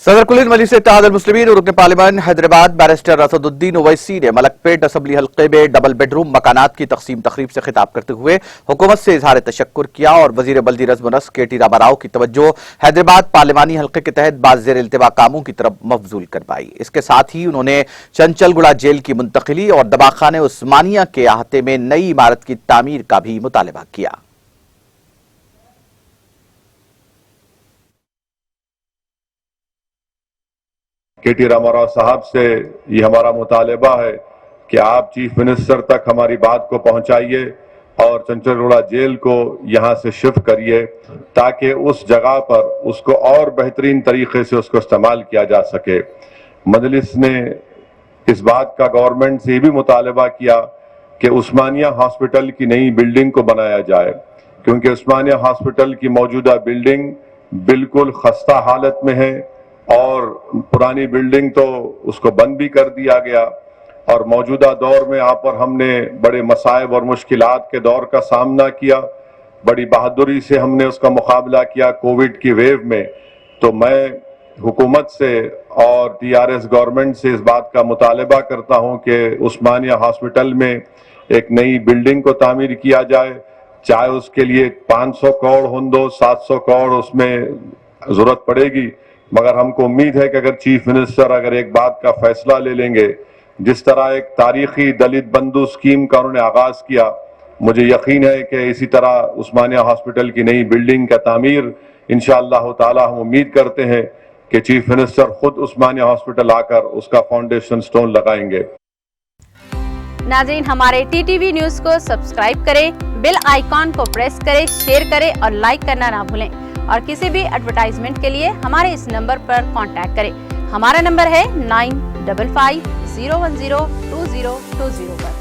सदर कुल हिंद मजलिस इत्तेहाद मुस्लिमीन और रुकन पार्लियामेंट हैदराबाद बैरिस्टर असदुद्दीन ओवैसी ने मलकपेट असम्बली हल्के में डबल बेडरूम मकानात की तकसीम तकरीब से खिताब करते हुए हुकूमत से इजहार तशक्कुर किया और वजीर बल्दी रज़्म व नस्क के टी रामाराव की तवज्जो हैदराबाद पार्लिमानी हल्के के तहत बाज़ ज़ेर इल्तिवा कामों की तरफ मबजूल करवाई। इसके साथ ही उन्होंने चंचलगुड़ा जेल की मुंतकिली और दवाखाने उस्मानिया के अहाते में नई इमारत की तामीर का भी मुतालबा किया। के.टी. रामाराव साहब से ये हमारा मुतालबा है कि आप चीफ मिनिस्टर तक हमारी बात को पहुंचाइए और चंचलगुड़ा जेल को यहाँ से शिफ्ट करिए ताकि उस जगह पर उसको और बेहतरीन तरीके से उसको इस्तेमाल किया जा सके। मजलिस ने इस बात का गवर्नमेंट से भी मुतालबा किया कि उस्मानिया हॉस्पिटल की नई बिल्डिंग को बनाया जाए, क्योंकि उस्मानिया हॉस्पिटल की मौजूदा बिल्डिंग बिल्कुल खस्ता हालत में है और पुरानी बिल्डिंग तो उसको बंद भी कर दिया गया और मौजूदा दौर में यहाँ पर हमने बड़े मसाइब और मुश्किलात के दौर का सामना किया। बड़ी बहादुरी से हमने उसका मुकाबला किया कोविड की वेव में। तो मैं हुकूमत से और टीआरएस गवर्नमेंट से इस बात का मुतालबा करता हूँ कि उस्मानिया हॉस्पिटल में एक नई बिल्डिंग को तामीर किया जाए, चाहे उसके लिए 500 करोड़ हो दो 700 करोड़ उसमें जरूरत पड़ेगी, मगर हमको उम्मीद है कि अगर चीफ मिनिस्टर अगर एक बात का फैसला ले लेंगे, जिस तरह एक तारीखी दलित बंधु स्कीम का उन्होंने आगाज किया, मुझे यकीन है कि इसी तरह उस्मानिया हॉस्पिटल की नई बिल्डिंग का तामीर इंशाअल्लाह ताला हम उम्मीद करते हैं कि चीफ मिनिस्टर खुद उस्मानिया हॉस्पिटल आकर उसका फाउंडेशन स्टोन लगाएंगे। नाज़रीन, हमारे टीटीवी न्यूज़ को सब्सक्राइब करें, बेल आइकॉन को प्रेस करें, शेयर करें और लाइक करना ना भूलें। और किसी भी एडवर्टाइजमेंट के लिए हमारे इस नंबर पर कांटेक्ट करें। हमारा नंबर है 9550102020 पर।